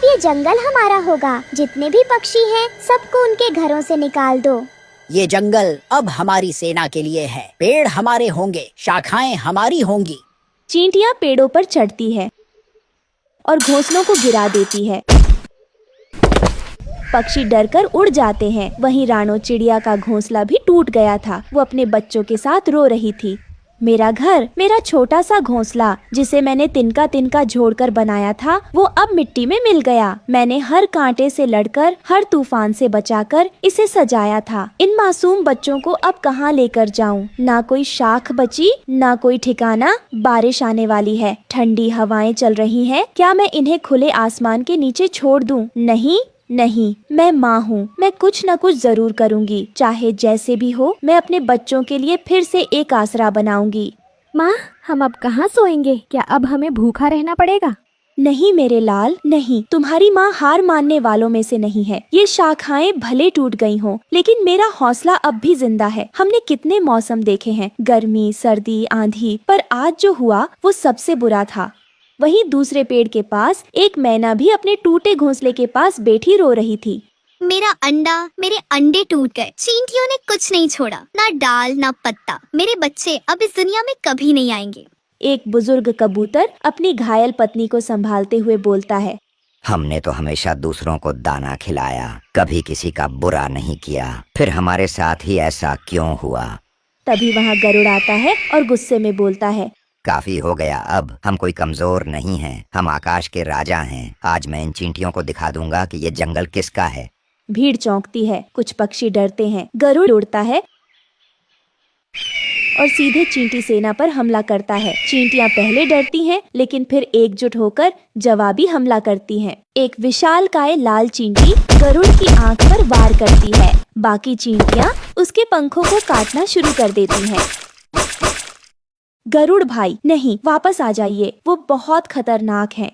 ये जंगल हमारा होगा। जितने भी पक्षी हैं, सबको उनके घरों से निकाल दो। ये जंगल अब हमारी सेना के लिए है। पेड़ हमारे होंगे, शाखाएं हमारी होंगी। चींटियां पेड़ों पर चढ़ती है और घोंसलों को गिरा देती है। पक्षी डरकर उड़ जाते हैं। वहीं रानो चिड़िया का घोंसला भी टूट गया था। वो अपने बच्चों के साथ रो रही थी। मेरा घर, मेरा छोटा सा घोंसला जिसे मैंने तिनका तिनका जोड़कर बनाया था, वो अब मिट्टी में मिल गया। मैंने हर कांटे से लड़कर, हर तूफान से बचाकर इसे सजाया था। इन मासूम बच्चों को अब कहाँ लेकर जाऊं? ना कोई शाख बची, ना कोई ठिकाना। बारिश आने वाली है, ठंडी हवाएं चल रही हैं। क्या मैं इन्हें खुले आसमान के नीचे छोड़ दूं? नहीं नहीं, मैं माँ हूँ। मैं कुछ न कुछ जरूर करूँगी। चाहे जैसे भी हो, मैं अपने बच्चों के लिए फिर से एक आसरा बनाऊंगी। माँ, हम अब कहाँ सोएंगे? क्या अब हमें भूखा रहना पड़ेगा? नहीं मेरे लाल, नहीं। तुम्हारी माँ हार मानने वालों में से नहीं है। ये शाखाएं भले टूट गई हों, लेकिन मेरा हौसला अब भी जिंदा है। हमने कितने मौसम देखे हैं, गर्मी, सर्दी, आंधी, पर आज जो हुआ वो सबसे बुरा था। वहीं दूसरे पेड़ के पास एक मैना भी अपने टूटे घोंसले के पास बैठी रो रही थी। मेरे अंडे टूट गए। चींटियों ने कुछ नहीं छोड़ा, ना डाल ना पत्ता। मेरे बच्चे अब इस दुनिया में कभी नहीं आएंगे। एक बुजुर्ग कबूतर अपनी घायल पत्नी को संभालते हुए बोलता है। हमने तो हमेशा दूसरों को दाना खिलाया, कभी किसी का बुरा नहीं किया। फिर हमारे साथ ही ऐसा क्यों हुआ? तभी वहाँ गरुड़ आता है और गुस्से में बोलता है। काफी हो गया, अब हम कोई कमजोर नहीं हैं। हम आकाश के राजा हैं। आज मैं इन चींटियों को दिखा दूंगा कि ये जंगल किसका है। भीड़ चौंकती है, कुछ पक्षी डरते हैं। गरुड़ उड़ता है और सीधे चींटी सेना पर हमला करता है। चींटियां पहले डरती हैं, लेकिन फिर एकजुट होकर जवाबी हमला करती हैं। एक विशालकाय लाल चींटी गरुड़ की आंख पर वार करती है। बाकी चींटियां उसके पंखों को काटना शुरू कर देती हैं। गरुड़ भाई, नहीं, वापस आ जाइए, वो बहुत खतरनाक हैं।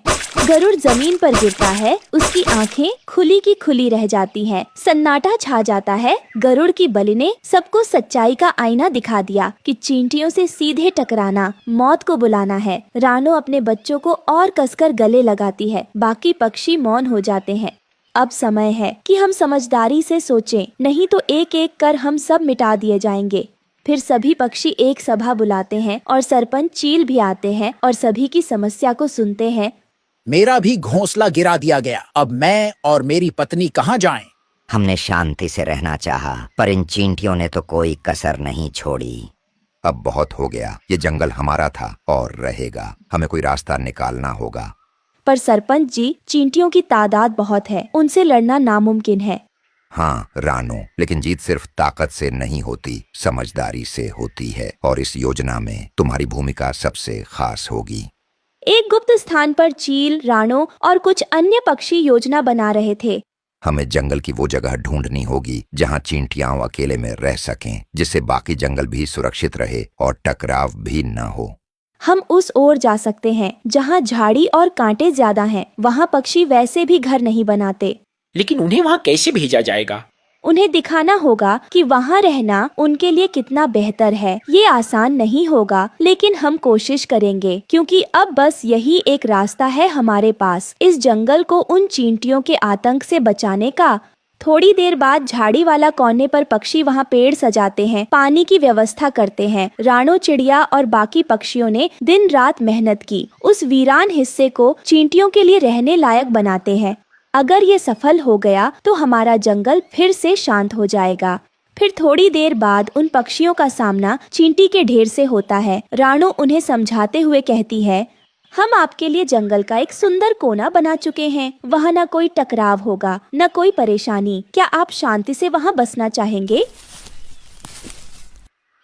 गरुड़ जमीन पर गिरता है, उसकी आंखें खुली की खुली रह जाती हैं। सन्नाटा छा जाता है। गरुड़ की बलि ने सबको सच्चाई का आईना दिखा दिया कि चींटियों से सीधे टकराना मौत को बुलाना है। रानो अपने बच्चों को और कसकर गले लगाती है। बाकी पक्षी मौन हो जाते हैं। अब समय है कि हम समझदारी से सोचें, नहीं तो एक एक कर हम सब मिटा दिए जाएंगे। फिर सभी पक्षी एक सभा बुलाते हैं और सरपंच चील भी आते हैं और सभी की समस्या को सुनते हैं। मेरा भी घोंसला गिरा दिया गया। अब मैं और मेरी पत्नी कहाँ जाएं? हमने शांति से रहना चाहा, पर इन चींटियों ने तो कोई कसर नहीं छोड़ी। अब बहुत हो गया। ये जंगल हमारा था और रहेगा। हमें कोई रास्ता निकालना होगा। पर सरपंच जी, चींटियों की तादाद बहुत है, उनसे लड़ना नामुमकिन है। हाँ रानो, लेकिन जीत सिर्फ ताकत से नहीं होती, समझदारी से होती है। और इस योजना में तुम्हारी भूमिका सबसे खास होगी। एक गुप्त स्थान पर चील, रानो और कुछ अन्य पक्षी योजना बना रहे थे। हमें जंगल की वो जगह ढूंढनी होगी जहाँ चींटियां अकेले में रह सकें, जिससे बाकी जंगल भी सुरक्षित रहे और टकराव भी न हो। हम उस ओर जा सकते हैं जहाँ झाड़ी और कांटे ज्यादा हैं। वहाँ पक्षी वैसे भी घर नहीं बनाते। लेकिन उन्हें वहाँ कैसे भेजा जाएगा? उन्हें दिखाना होगा कि वहाँ रहना उनके लिए कितना बेहतर है। ये आसान नहीं होगा, लेकिन हम कोशिश करेंगे, क्योंकि अब बस यही एक रास्ता है हमारे पास, इस जंगल को उन चींटियों के आतंक से बचाने का। थोड़ी देर बाद झाड़ी वाला कोने पर पक्षी वहाँ पेड़ सजाते हैं, पानी की व्यवस्था करते हैं। रानो चिड़िया और बाकी पक्षियों ने दिन रात मेहनत की, उस वीरान हिस्से को चींटियों के लिए रहने लायक बनाते हैं। अगर ये सफल हो गया तो हमारा जंगल फिर से शांत हो जाएगा। फिर थोड़ी देर बाद उन पक्षियों का सामना चींटी के ढेर से होता है। रानो उन्हें समझाते हुए कहती है, हम आपके लिए जंगल का एक सुंदर कोना बना चुके हैं। वहाँ न कोई टकराव होगा, न कोई परेशानी। क्या आप शांति से वहाँ बसना चाहेंगे?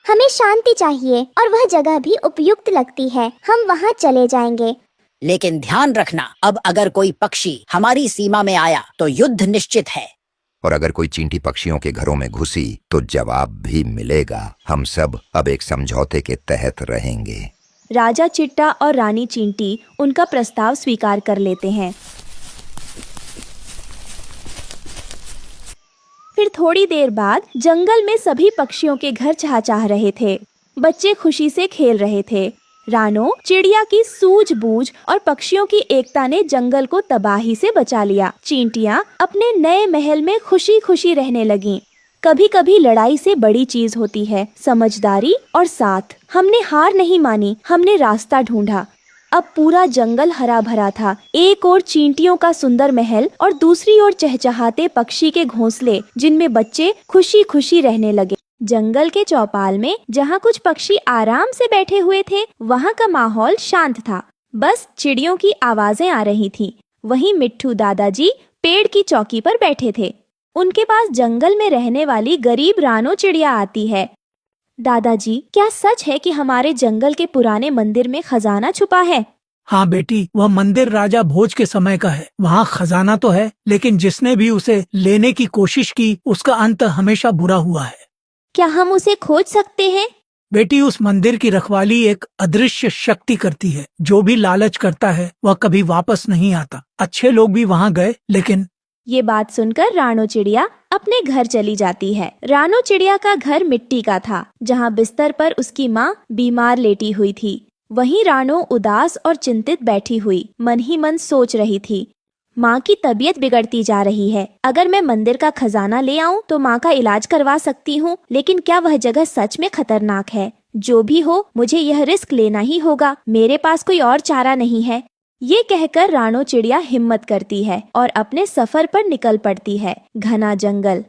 हमें शांति चाहिए और वह जगह भी उपयुक्त लगती है। हम वहाँ चले जाएंगे। लेकिन ध्यान रखना, अब अगर कोई पक्षी हमारी सीमा में आया तो युद्ध निश्चित है। और अगर कोई चींटी पक्षियों के घरों में घुसी तो जवाब भी मिलेगा। हम सब अब एक समझौते के तहत रहेंगे। राजा चिट्टा और रानी चींटी उनका प्रस्ताव स्वीकार कर लेते हैं। फिर थोड़ी देर बाद जंगल में सभी पक्षियों के घर चहचहा रहे थे। बच्चे खुशी से खेल रहे थे। रानो चिड़िया की सूझबूझ और पक्षियों की एकता ने जंगल को तबाही से बचा लिया। चींटियां अपने नए महल में खुशी खुशी रहने लगीं। कभी कभी लड़ाई से बड़ी चीज होती है समझदारी और साथ। हमने हार नहीं मानी, हमने रास्ता ढूंढा। अब पूरा जंगल हरा भरा था। एक ओर चींटियों का सुंदर महल और दूसरी ओर चहचहाते पक्षी के घोंसले जिनमें बच्चे खुशी खुशी रहने लगे। जंगल के चौपाल में जहाँ कुछ पक्षी आराम से बैठे हुए थे, वहाँ का माहौल शांत था। बस चिड़ियों की आवाजें आ रही थीं। वहीं मिट्ठू दादाजी पेड़ की चौकी पर बैठे थे। उनके पास जंगल में रहने वाली गरीब रानो चिड़िया आती है। दादाजी, क्या सच है कि हमारे जंगल के पुराने मंदिर में खजाना छुपा है? हाँ बेटी, वह मंदिर राजा भोज के समय का है। वहाँ खजाना तो है, लेकिन जिसने भी उसे लेने की कोशिश की उसका अंत हमेशा बुरा हुआ है। क्या हम उसे खोज सकते हैं? बेटी, उस मंदिर की रखवाली एक अदृश्य शक्ति करती है। जो भी लालच करता है वह कभी वापस नहीं आता। अच्छे लोग भी वहाँ गए, लेकिन ये बात सुनकर रानो चिड़िया अपने घर चली जाती है। रानो चिड़िया का घर मिट्टी का था, जहाँ बिस्तर पर उसकी माँ बीमार लेटी हुई थी। वहीं रानो उदास और चिंतित बैठी हुई मन ही मन सोच रही थी, माँ की तबीयत बिगड़ती जा रही है। अगर मैं मंदिर का खजाना ले आऊं तो माँ का इलाज करवा सकती हूँ, लेकिन क्या वह जगह सच में खतरनाक है? जो भी हो, मुझे यह रिस्क लेना ही होगा। मेरे पास कोई और चारा नहीं है। ये कहकर रानो चिड़िया हिम्मत करती है और अपने सफर पर निकल पड़ती है। घना जंगल,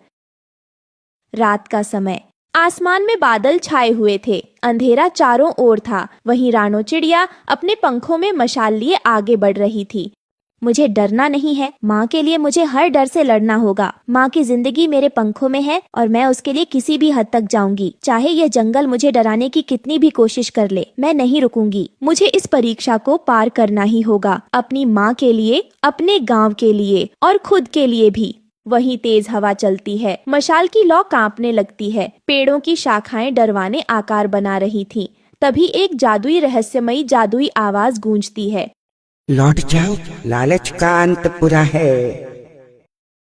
रात का समय, आसमान में बादल छाए हुए थे। अंधेरा चारों ओर था। वहीं रानो चिड़िया अपने पंखों में मशाल लिए आगे बढ़ रही थी। मुझे डरना नहीं है। माँ के लिए मुझे हर डर से लड़ना होगा। माँ की जिंदगी मेरे पंखों में है और मैं उसके लिए किसी भी हद तक जाऊंगी। चाहे यह जंगल मुझे डराने की कितनी भी कोशिश कर ले, मैं नहीं रुकूंगी। मुझे इस परीक्षा को पार करना ही होगा, अपनी माँ के लिए, अपने गाँव के लिए और खुद के लिए भी। वहीं तेज हवा चलती है। मशाल की लौ कांपने लगती है। पेड़ों की शाखाएं डरवाने आकार बना रही थीं। तभी एक जादुई रहस्यमयी जादुई आवाज गूंजती है, लौट जाओ, लालच का अंत बुरा है।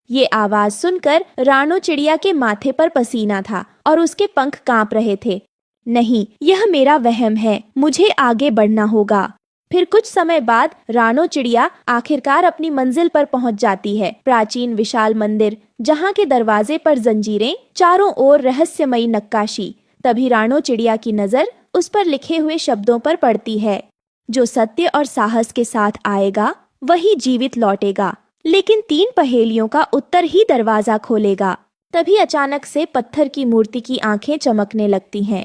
ये आवाज सुनकर रानो चिड़िया के माथे पर पसीना था और उसके पंख कांप रहे थे। नहीं, यह मेरा वहम है, मुझे आगे बढ़ना होगा। फिर कुछ समय बाद रानो चिड़िया आखिरकार अपनी मंजिल पर पहुंच जाती है। प्राचीन विशाल मंदिर, जहाँ के दरवाजे पर जंजीरें, चारों ओर रहस्यमयी नक्काशी। तभी रानो चिड़िया की नजर उस पर लिखे हुए शब्दों पर पड़ती है, जो सत्य और साहस के साथ आएगा वही जीवित लौटेगा, लेकिन 3 पहेलियों का उत्तर ही दरवाजा खोलेगा। तभी अचानक से पत्थर की मूर्ति की आंखें चमकने लगती हैं।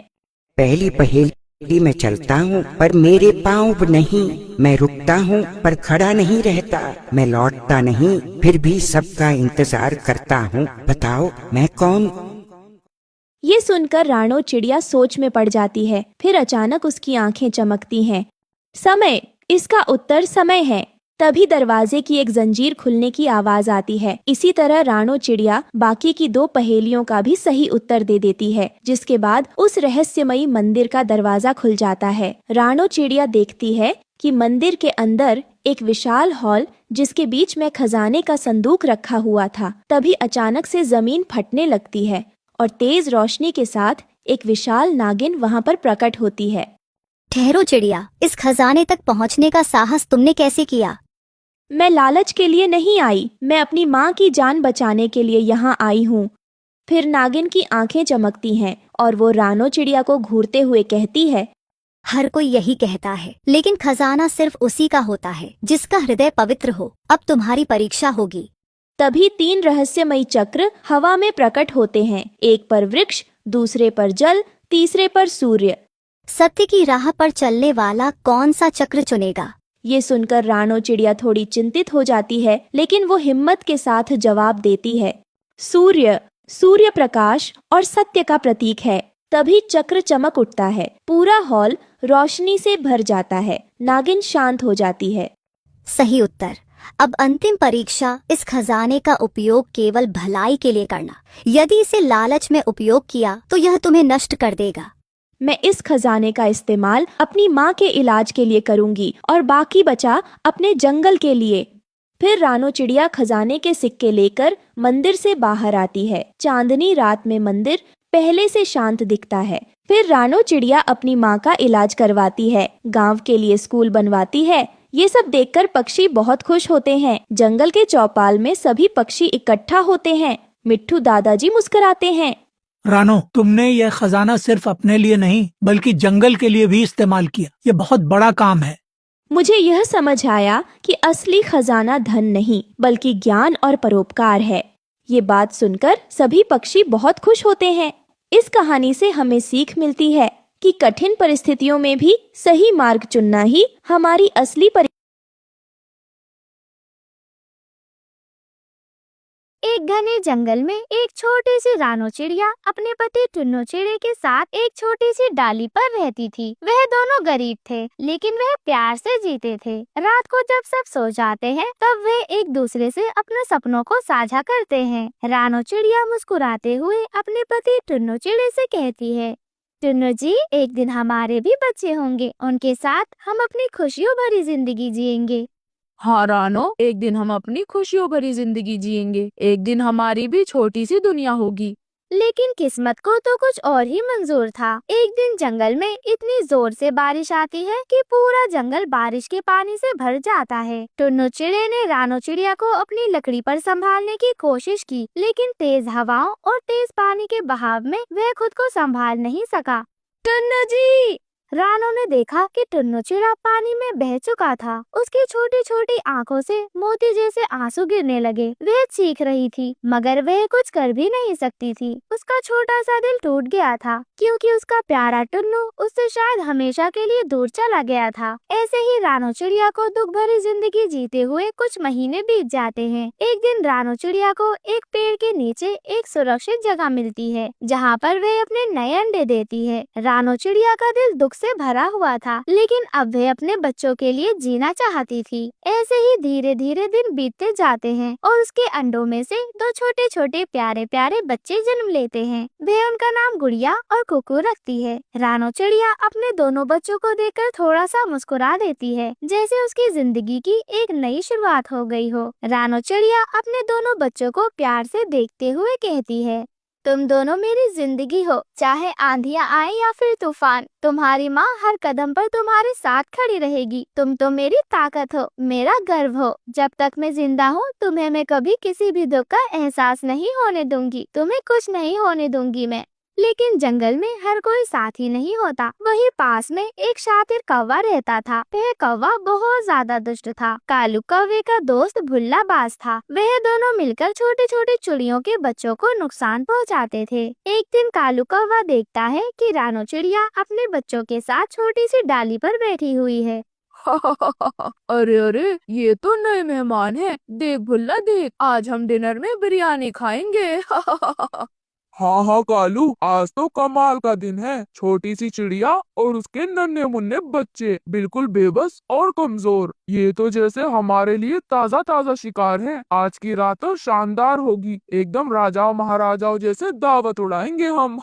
पहली पहेली में चलता हूँ पर मेरे पाँव नहीं। मैं रुकता हूँ पर खड़ा नहीं रहता। मैं लौटता नहीं, फिर भी सबका इंतजार करता हूँ। बताओ मैं कौन? ये सुनकर रानो चिड़िया सोच में पड़ जाती है। फिर अचानक उसकी आंखें चमकती हैं। समय, इसका उत्तर समय है। तभी दरवाजे की एक जंजीर खुलने की आवाज आती है। इसी तरह रानो चिड़िया बाकी की 2 पहेलियों का भी सही उत्तर दे देती है, जिसके बाद उस रहस्यमयी मंदिर का दरवाजा खुल जाता है। रानो चिड़िया देखती है कि मंदिर के अंदर एक विशाल हॉल, जिसके बीच में खजाने का संदूक रखा हुआ था। तभी अचानक से जमीन फटने लगती है और तेज रोशनी के साथ एक विशाल नागिन वहाँ पर प्रकट होती है। ठहरो चिड़िया, इस खजाने तक पहुंचने का साहस तुमने कैसे किया? मैं लालच के लिए नहीं आई, मैं अपनी माँ की जान बचाने के लिए यहाँ आई हूँ। फिर नागिन की आंखें चमकती हैं और वो रानो चिड़िया को घूरते हुए कहती है, हर कोई यही कहता है, लेकिन खजाना सिर्फ उसी का होता है जिसका हृदय पवित्र हो। अब तुम्हारी परीक्षा होगी। तभी 3 रहस्यमयी चक्र हवा में प्रकट होते हैं। एक पर वृक्ष, दूसरे पर जल, तीसरे पर सूर्य। सत्य की राह पर चलने वाला कौन सा चक्र चुनेगा? ये सुनकर रानो चिड़िया थोड़ी चिंतित हो जाती है, लेकिन वो हिम्मत के साथ जवाब देती है, सूर्य। सूर्य प्रकाश और सत्य का प्रतीक है। तभी चक्र चमक उठता है। पूरा हॉल रोशनी से भर जाता है। नागिन शांत हो जाती है। सही उत्तर। अब अंतिम परीक्षा, इस खजाने का उपयोग केवल भलाई के लिए करना। यदि इसे लालच में उपयोग किया तो यह तुम्हें नष्ट कर देगा। मैं इस खजाने का इस्तेमाल अपनी माँ के इलाज के लिए करूंगी और बाकी बचा अपने जंगल के लिए। फिर रानो चिड़िया खजाने के सिक्के लेकर मंदिर से बाहर आती है। चांदनी रात में मंदिर पहले से शांत दिखता है। फिर रानो चिड़िया अपनी माँ का इलाज करवाती है, गांव के लिए स्कूल बनवाती है। ये सब देखकर पक्षी बहुत खुश होते हैं। जंगल के चौपाल में सभी पक्षी इकट्ठा होते हैं। मिट्ठू दादाजी मुस्कुराते हैं। रानो, तुमने यह खजाना सिर्फ अपने लिए नहीं बल्कि जंगल के लिए भी इस्तेमाल किया। ये बहुत बड़ा काम है। मुझे यह समझ आया कि असली खजाना धन नहीं बल्कि ज्ञान और परोपकार है। ये बात सुनकर सभी पक्षी बहुत खुश होते हैं। इस कहानी से हमें सीख मिलती है कि कठिन परिस्थितियों में भी सही मार्ग चुनना ही हमारी असली एक घने जंगल में एक छोटी सी रानो चिड़िया अपने पति टुन्नू चिड़े के साथ एक छोटी सी डाली पर रहती थी। वह दोनों गरीब थे लेकिन वह प्यार से जीते थे। रात को जब सब सो जाते हैं तब वे एक दूसरे से अपने सपनों को साझा करते हैं। रानो चिड़िया मुस्कुराते हुए अपने पति टुन्नू चिड़े से कहती है, टुन्नू जी, एक दिन हमारे भी बच्चे होंगे, उनके साथ हम अपनी खुशियों भरी जिंदगी जिएंगे। हाँ रानो, एक दिन हम अपनी खुशियों भरी जिंदगी जिएंगे। एक दिन हमारी भी छोटी सी दुनिया होगी। लेकिन किस्मत को तो कुछ और ही मंजूर था। एक दिन जंगल में इतनी जोर से बारिश आती है कि पूरा जंगल बारिश के पानी से भर जाता है। टुन्नू चिड़े ने रानो चिड़िया को अपनी लकड़ी पर संभालने की कोशिश की, लेकिन तेज हवाओं और तेज पानी के बहाव में वह खुद को संभाल नहीं सका। टुन्नू जी! रानो ने देखा कि टुन्नू चिड़ा पानी में बह चुका था। उसकी छोटी छोटी आंखों से मोती जैसे आंसू गिरने लगे। वह चीख रही थी मगर वह कुछ कर भी नहीं सकती थी। उसका छोटा सा दिल टूट गया था क्योंकि उसका प्यारा टुन्नू उससे शायद हमेशा के लिए दूर चला गया था। ऐसे ही रानो चिड़िया को दुख भरी जिंदगी जीते हुए कुछ महीने बीत जाते हैं। एक दिन रानो चिड़िया को एक पेड़ के नीचे एक सुरक्षित जगह मिलती है जहाँ पर वह अपने नए अंडे देती है। रानो चिड़िया का दिल दुख से भरा हुआ था लेकिन अब वह अपने बच्चों के लिए जीना चाहती थी। ऐसे ही धीरे धीरे दिन बीतते जाते हैं और उसके अंडों में से दो छोटे छोटे प्यारे प्यारे बच्चे जन्म लेते हैं। वह उनका नाम गुड़िया और कुकू रखती है। रानो चिड़िया अपने दोनों बच्चों को देखकर थोड़ा सा मुस्कुरा देती है, जैसे उसकी जिंदगी की एक नई शुरुआत हो गई हो। रानो चिड़िया अपने दोनों बच्चों को प्यार से देखते हुए कहती है, तुम दोनों मेरी जिंदगी हो, चाहे आंधियां आए या फिर तूफान। तुम्हारी माँ हर कदम पर तुम्हारे साथ खड़ी रहेगी। तुम तो मेरी ताकत हो, मेरा गर्व हो। जब तक मैं जिंदा हूँ तुम्हें मैं कभी किसी भी दुख का एहसास नहीं होने दूंगी। तुम्हें कुछ नहीं होने दूंगी मैं। लेकिन जंगल में हर कोई साथी नहीं होता। वही पास में एक शातिर कौवा रहता था। वह कौवा बहुत ज्यादा दुष्ट था। कालू कौवे का दोस्त भुल्ला बाज था। वह दोनों मिलकर छोटे छोटे चिड़ियों के बच्चों को नुकसान पहुंचाते थे। एक दिन कालू कौवा देखता है कि रानो चिड़िया अपने बच्चों के साथ छोटी सी डाली पर बैठी हुई है। अरे अरे, ये तो नए मेहमान हैं। देख भुल्ला देख, आज हम डिनर में बिरयानी खाएंगे। हाँ हाँ कालू, आज तो कमाल का दिन है। छोटी सी चिड़िया और उसके नन्हे मुन्ने बच्चे, बिल्कुल बेबस और कमजोर। ये तो जैसे हमारे लिए ताजा ताजा शिकार है। आज की रात तो शानदार होगी। एकदम राजाओं महाराजाओं जैसे दावत उड़ाएंगे हम।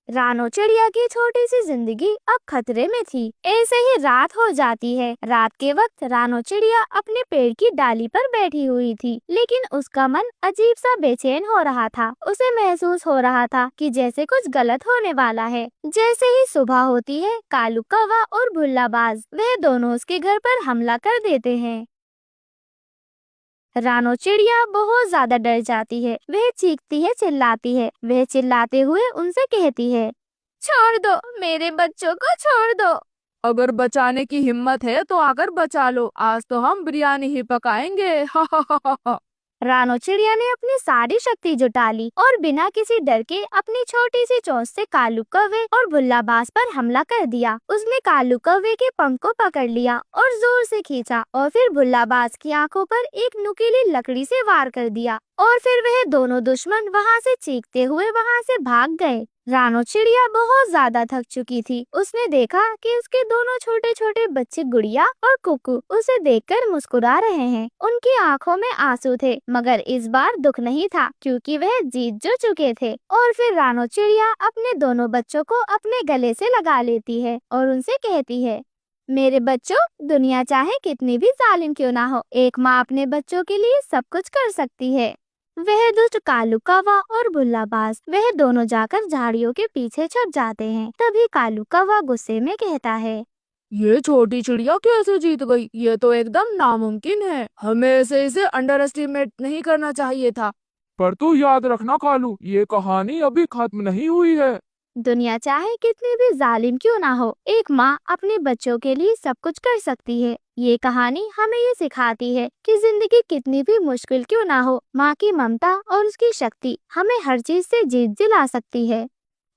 रानो चिड़िया की छोटी सी जिंदगी अब खतरे में थी। ऐसे ही रात हो जाती है। रात के वक्त रानो चिड़िया अपने पेड़ की डाली पर बैठी हुई थी, लेकिन उसका मन अजीब सा बेचैन हो रहा था। उसे महसूस हो रहा था कि जैसे कुछ गलत होने वाला है। जैसे ही सुबह होती है, कालू कौवा और भुल्ला बाज वह दोनों उसके घर पर हमला कर देते हैं। रानो चिड़िया बहुत ज्यादा डर जाती है। वह चीखती है, चिल्लाती है। वह चिल्लाते हुए उनसे कहती है, छोड़ दो, मेरे बच्चों को छोड़ दो। अगर बचाने की हिम्मत है तो आकर बचा लो। आज तो हम बिरयानी ही पकाएंगे। रानो चिड़िया ने अपनी सारी शक्ति जुटा ली और बिना किसी डर के अपनी छोटी सी चोंच से कालू कौवे और भुल्ला बाज पर हमला कर दिया। उसने कालू कौवे के पंख को पकड़ लिया और जोर से खींचा और फिर भुल्ला बाज की आंखों पर एक नुकीली लकड़ी से वार कर दिया और फिर वह दोनों दुश्मन वहां से चीखते हुए वहां से भाग गए। रानो चिड़िया बहुत ज्यादा थक चुकी थी। उसने देखा कि उसके दोनों छोटे छोटे बच्चे गुड़िया और कुकू उसे देखकर मुस्कुरा रहे हैं। उनकी आंखों में आंसू थे, मगर इस बार दुख नहीं था क्योंकि वह जीत जो चुके थे। और फिर रानो चिड़िया अपने दोनों बच्चों को अपने गले से लगा लेती है और उनसे कहती है, मेरे बच्चों, दुनिया चाहे कितनी भी जालिम क्यों ना हो, एक माँ अपने बच्चों के लिए सब कुछ कर सकती है। वह दुष्ट कालू कौवा और बुल्ला बाज वह दोनों जाकर झाड़ियों के पीछे छुप जाते हैं। तभी कालू कौवा गुस्से में कहता है, ये छोटी चिड़िया कैसे जीत गई? ये तो एकदम नामुमकिन है। हमें इसे अंडर एस्टिमेट नहीं करना चाहिए था। पर तू याद रखना कालू, ये कहानी अभी खत्म नहीं हुई है। दुनिया चाहे कितनी भी जालिम क्यों ना हो, एक माँ अपने बच्चों के लिए सब कुछ कर सकती है। ये कहानी हमें ये सिखाती है कि जिंदगी कितनी भी मुश्किल क्यों ना हो, माँ की ममता और उसकी शक्ति हमें हर चीज से जीत दिला सकती है।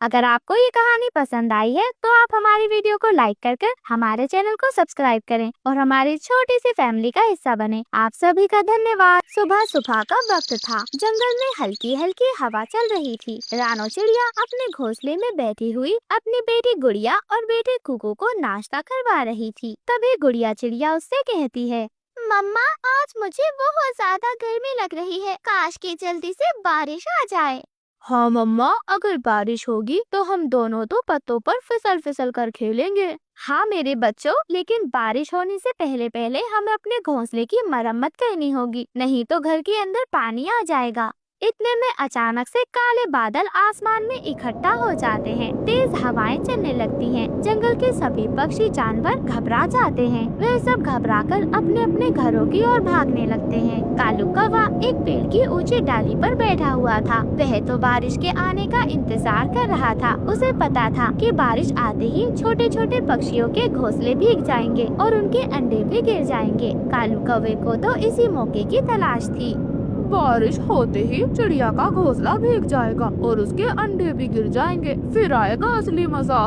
अगर आपको ये कहानी पसंद आई है तो आप हमारी वीडियो को लाइक कर हमारे चैनल को सब्सक्राइब करें और हमारी छोटी सी फैमिली का हिस्सा बने। आप सभी का धन्यवाद। सुबह सुबह का वक्त था। जंगल में हल्की हल्की हवा चल रही थी। रानो चिड़िया अपने घोंसले में बैठी हुई अपनी बेटी गुड़िया और बेटे कुकू को नाश्ता करवा रही थी। तभी गुड़िया चिड़िया उससे कहती है, मम्मा, आज मुझे बहुत ज्यादा गर्मी लग रही है। काश कि जल्दी से बारिश आ जाए। हाँ मम्मा, अगर बारिश होगी तो हम दोनों तो पत्तों पर फिसल फिसल कर खेलेंगे। हाँ मेरे बच्चों, लेकिन बारिश होने से पहले पहले हमें अपने घोंसले की मरम्मत करनी होगी, नहीं तो घर के अंदर पानी आ जाएगा। इतने में अचानक से काले बादल आसमान में इकट्ठा हो जाते हैं। तेज हवाएं चलने लगती हैं। जंगल के सभी पक्षी जानवर घबरा जाते हैं। वे सब घबराकर अपने अपने घरों की ओर भागने लगते हैं। कालू कौवा एक पेड़ की ऊंची डाली पर बैठा हुआ था। वह तो बारिश के आने का इंतजार कर रहा था। उसे पता था कि बारिश आते ही छोटे छोटे पक्षियों के घोंसले भीग जाएंगे और उनके अंडे भी गिर जाएंगे। कालू कौवे को तो इसी मौके की तलाश थी। बारिश होते ही चिड़िया का घोंसला भीग जाएगा और उसके अंडे भी गिर जाएंगे, फिर आएगा असली मजा।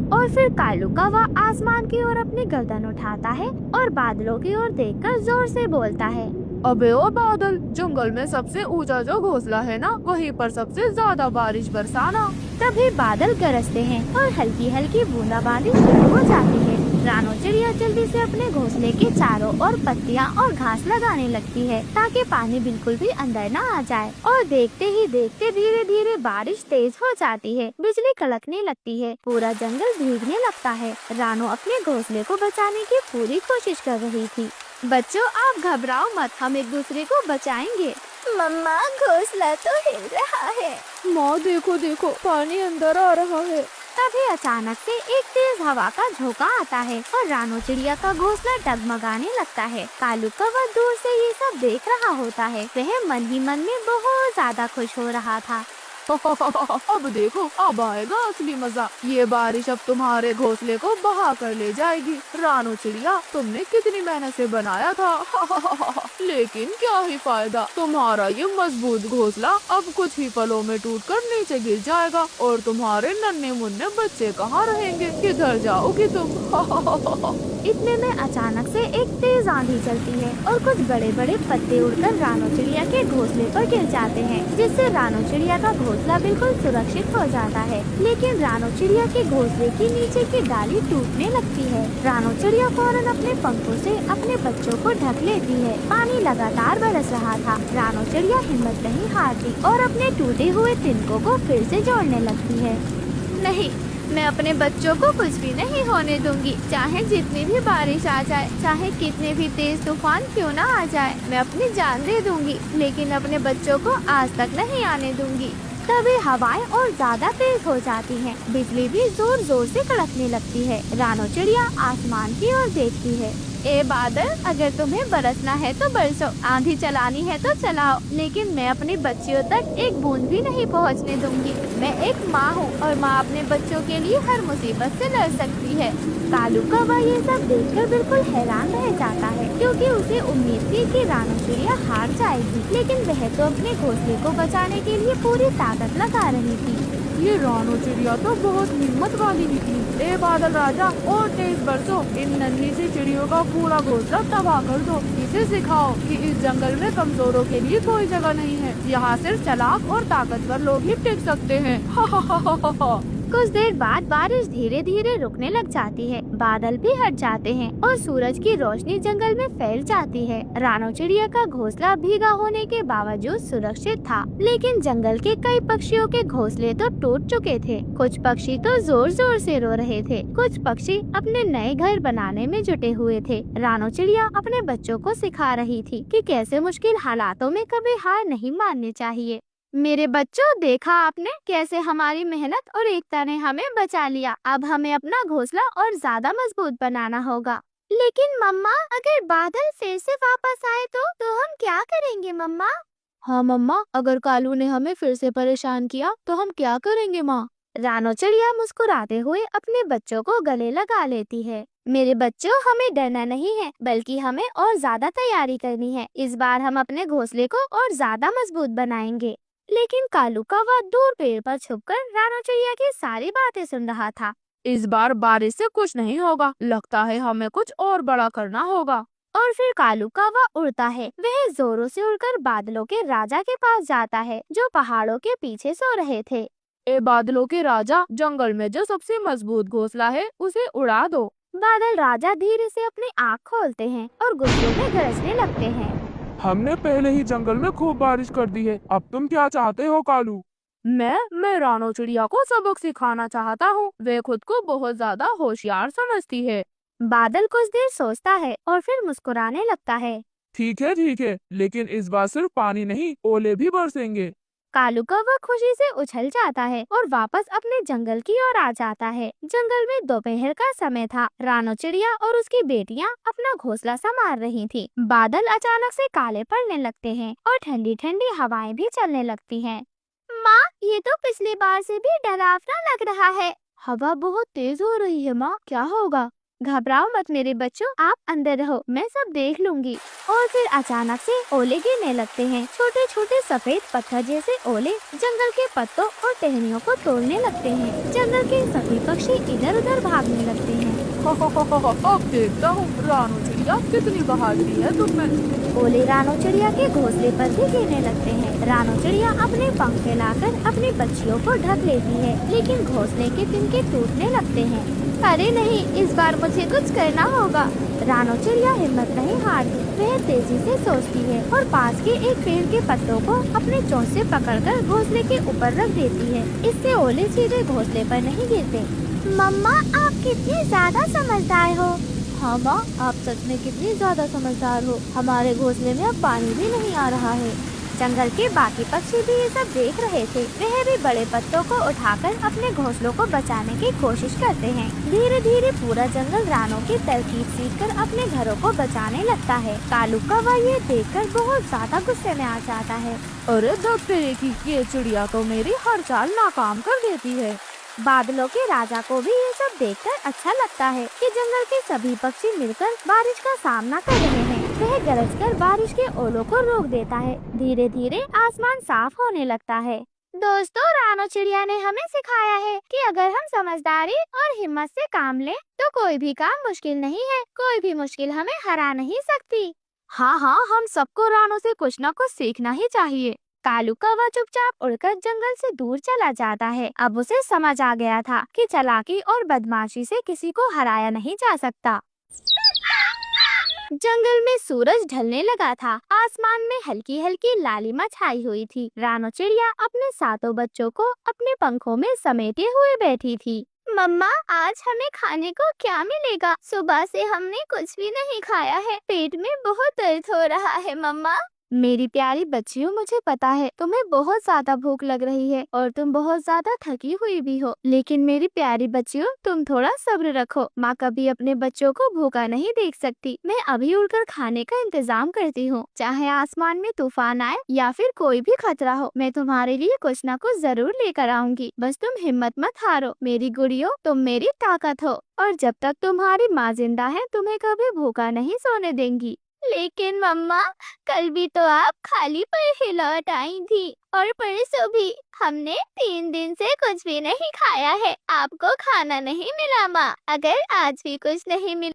और फिर कालू कौवा आसमान की ओर अपनी गर्दन उठाता है और बादलों की ओर देखकर जोर से बोलता है, अबे ओ बादल, जंगल में सबसे ऊंचा जो घोंसला है ना, वहीं पर सबसे ज्यादा बारिश बरसाना। तभी बादल गरजते हैं और हल्की हल्की बूंदाबांदी शुरू हो जाती है। रानो चिड़िया जल्दी से अपने घोंसले के चारों ओर पत्तियां और घास लगाने लगती है ताकि पानी बिल्कुल भी अंदर न आ जाए। और देखते ही देखते धीरे धीरे बारिश तेज हो जाती है। बिजली कड़कने लगती है। पूरा जंगल भीगने लगता है। रानो अपने घोंसले को बचाने की पूरी कोशिश कर रही थी। बच्चों, आप घबराओ मत, हम एक दूसरे को बचाएंगे। मम्मा, घोंसला तो हिल रहा है। माँ देखो देखो, पानी अंदर आ रहा है। तभी अचानक से एक तेज हवा का झोंका आता है और रानो चिड़िया का घोंसला डगमगाने लगता है। कालू कौवा दूर से ये सब देख रहा होता है। वह मन ही मन में बहुत ज्यादा खुश हो रहा था। अब देखो, अब आएगा असली मजा। ये बारिश अब तुम्हारे घोंसले को बहा कर ले जाएगी। रानो चिड़िया, तुमने कितनी मेहनत से बनाया था, लेकिन क्या ही फायदा, तुम्हारा ये मजबूत घोंसला अब कुछ ही पलों में टूटकर नीचे गिर जाएगा और तुम्हारे नन्हे मुन्ने बच्चे कहाँ रहेंगे? किधर जाओगी तुम? इतने में अचानक से एक तेज आंधी चलती है और कुछ बड़े बड़े पत्ते उड़कर रानो चिड़िया के घोंसले पर गिर जाते हैं, जिससे रानो चिड़िया का घोंसला बिल्कुल सुरक्षित हो जाता है। लेकिन रानो चिड़िया के घोंसले की नीचे की डाली टूटने लगती है। रानो चिड़िया फौरन अपने पंखों से अपने बच्चों को ढक लेती है। पानी लगातार बरस रहा था। रानो चिड़िया हिम्मत नहीं हारती और अपने टूटे हुए तिनकों को फिर से जोड़ने लगती है। नहीं, मैं अपने बच्चों को कुछ भी नहीं होने दूंगी। चाहे जितनी भी बारिश आ जाए, चाहे कितने भी तेज तूफान क्यों ना आ जाए, मैं अपनी जान दे दूंगी, लेकिन अपने बच्चों को आज तक नहीं आने दूंगी। तभी हवाएं और ज्यादा तेज हो जाती हैं। बिजली भी जोर जोर से कड़कने लगती है। रानो चिड़िया आसमान की ओर देखती है। ए बादल, अगर तुम्हें बरसना है तो बरसो, आंधी चलानी है तो चलाओ, लेकिन मैं अपनी बच्चियों तक एक बूंद भी नहीं पहुंचने दूंगी। मैं एक माँ हूँ और माँ अपने बच्चों के लिए हर मुसीबत से लड़ सकती है। कालू कौवा ये सब देखकर बिल्कुल हैरान रह जाता है, क्योंकि उसे उम्मीद थी कि रानो चिड़िया हार जाएगी, लेकिन वह तो अपने घोंसले को बचाने के लिए पूरी ताकत लगा रही थी। ये रानो चिड़िया तो बहुत हिम्मत वाली निकली। ए बादल राजा, और तेज बरसो, इन नन्ही सी चिड़ियों का पूरा घोंसला तबाह कर दो। इसे सिखाओ कि इस जंगल में कमजोरों के लिए कोई जगह नहीं है। यहाँ सिर्फ चालाक और ताकतवर लोग ही टिक सकते हैं। कुछ देर बाद बारिश धीरे धीरे रुकने लग जाती है, बादल भी हट जाते हैं और सूरज की रोशनी जंगल में फैल जाती है। रानो चिड़िया का घोंसला भीगा होने के बावजूद सुरक्षित था, लेकिन जंगल के कई पक्षियों के घोंसले तो टूट चुके थे। कुछ पक्षी तो जोर जोर से रो रहे थे, कुछ पक्षी अपने नए घर बनाने में जुटे हुए थे। रानो चिड़िया अपने बच्चों को सिखा रही थी कि कैसे मुश्किल हालातों में कभी हार नहीं माननी चाहिए। मेरे बच्चों, देखा आपने कैसे हमारी मेहनत और एकता ने हमें बचा लिया। अब हमें अपना घोंसला और ज्यादा मजबूत बनाना होगा। लेकिन मम्मा, अगर बादल फिर से वापस आए तो हम क्या करेंगे मम्मा? हाँ मम्मा, अगर कालू ने हमें फिर से परेशान किया तो हम क्या करेंगे माँ? रानो चिड़िया मुस्कुराते हुए अपने बच्चों को गले लगा लेती है। मेरे बच्चों, हमें डरना नहीं है, बल्कि हमें और ज्यादा तैयारी करनी है। इस बार हम अपने घोंसले को और ज्यादा मजबूत बनाएंगे। लेकिन कालू कौवा दूर पेड़ पर छुपकर रानो चिड़िया की सारी बातें सुन रहा था। इस बार बारिश से कुछ नहीं होगा, लगता है हमें कुछ और बड़ा करना होगा। और फिर कालू कौवा उड़ता है। वह जोरों से उड़कर बादलों के राजा के पास जाता है, जो पहाड़ों के पीछे सो रहे थे। ए बादलों के राजा, जंगल में जो सबसे मजबूत घोंसला है उसे उड़ा दो। बादल राजा धीरे से अपनी आँख खोलते हैं और गुस्से में गरजने लगते हैं। हमने पहले ही जंगल में खूब बारिश कर दी है, अब तुम क्या चाहते हो कालू? मैं रानो चिड़िया को सबक सिखाना चाहता हूँ। वे खुद को बहुत ज्यादा होशियार समझती है। बादल कुछ देर सोचता है और फिर मुस्कुराने लगता है। ठीक है, लेकिन इस बार सिर्फ पानी नहीं, ओले भी बरसेंगे। कालू कौवा खुशी से उछल जाता है और वापस अपने जंगल की ओर आ जाता है। जंगल में दोपहर का समय था। रानो चिड़िया और उसकी बेटियां अपना घोंसला संभाल रही थीं। बादल अचानक से काले पड़ने लगते हैं और ठंडी ठंडी हवाएं भी चलने लगती हैं। माँ, ये तो पिछली बार से भी डरावना लग रहा है। हवा बहुत तेज हो रही है माँ, क्या होगा? घबराओ मत मेरे बच्चों, आप अंदर रहो, मैं सब देख लूंगी। और फिर अचानक से ओले गिरने लगते हैं। छोटे छोटे सफेद पत्थर जैसे ओले जंगल के पत्तों और टहनियों को तोड़ने लगते हैं। जंगल के सभी पक्षी इधर उधर भागने लगते हैं। अब देखता हूँ रानो चिड़िया कितनी बहादुरी है तुम में। ओले रानो चिड़िया के घोंसले पर भी गिरने लगते हैं। रानो चिड़िया अपने पंख फैलाकर अपनी बच्चियों को ढक लेती है, लेकिन घोंसले के तिनके टूटने लगते हैं। अरे नहीं, इस बार मुझे कुछ करना होगा। रानो चिड़िया हिम्मत नहीं हारती। वह तेजी से सोचती है और पास के एक पेड़ के पत्तों को अपने चोंच से पकड़कर घोंसले के ऊपर रख देती है। इससे ओले सीधे घोंसले पर नहीं गिरते। मम्मा, आप कितनी ज्यादा समझदार हो। हाँ माँ, आप सच में कितनी ज्यादा समझदार हो। हमारे घोंसले में अब पानी भी नहीं आ रहा है। जंगल के बाकी पक्षी भी ये सब देख रहे थे। वह भी बड़े पत्तों को उठाकर अपने घोंसलों को बचाने की कोशिश करते हैं। धीरे धीरे पूरा जंगल रानों की तरकीब सीखकर अपने घरों को बचाने लगता है। कालू कौवा ये देखकर बहुत ज्यादा गुस्से में आ जाता है। अरे दफ्तरे की ये चिड़िया तो मेरी हर चाल नाकाम कर देती है। बादलों के राजा को भी ये सब देखकर अच्छा लगता है कि जंगल के सभी पक्षी मिलकर बारिश का सामना कर रहे हैं। वह गरजकर बारिश के ओलों को रोक देता है। धीरे धीरे आसमान साफ होने लगता है। दोस्तों, रानो चिड़िया ने हमें सिखाया है कि अगर हम समझदारी और हिम्मत से काम लें तो कोई भी काम मुश्किल नहीं है। कोई भी मुश्किल हमें हरा नहीं सकती। हाँ, हम सबको रानो से कुछ न कुछ सीखना ही चाहिए। कालू कौवा चुपचाप उड़कर जंगल से दूर चला जाता है। अब उसे समझ आ गया था कि चालाकी और बदमाशी से किसी को हराया नहीं जा सकता। जंगल में सूरज ढलने लगा था। आसमान में हल्की हल्की लालिमा छाई हुई थी। रानो चिड़िया अपने सातों बच्चों को अपने पंखों में समेटे हुए बैठी थी। मम्मा, आज हमें खाने को क्या मिलेगा? सुबह से हमने कुछ भी नहीं खाया है। पेट में बहुत दर्द हो रहा है मम्मा। मेरी प्यारी बच्चियों, मुझे पता है तुम्हें बहुत ज्यादा भूख लग रही है और तुम बहुत ज्यादा थकी हुई भी हो, लेकिन मेरी प्यारी बच्चियों, तुम थोड़ा सब्र रखो। माँ कभी अपने बच्चों को भूखा नहीं देख सकती। मैं अभी उड़कर खाने का इंतजाम करती हूँ। चाहे आसमान में तूफान आए या फिर कोई भी खतरा हो, मैं तुम्हारे लिए कुछ न कुछ जरूर लेकर आऊंगी। बस तुम हिम्मत मत हारो मेरी गुड़ियों, तुम मेरी ताकत हो और जब तक तुम्हारी माँ जिंदा है तुम्हें कभी भूखा नहीं सोने देंगी। लेकिन मम्मा, कल भी तो आप खाली पर ही लौट आई थी और परसों भी। हमने 3 दिन से कुछ भी नहीं खाया है। आपको खाना नहीं मिला माँ। अगर आज भी कुछ नहीं मिला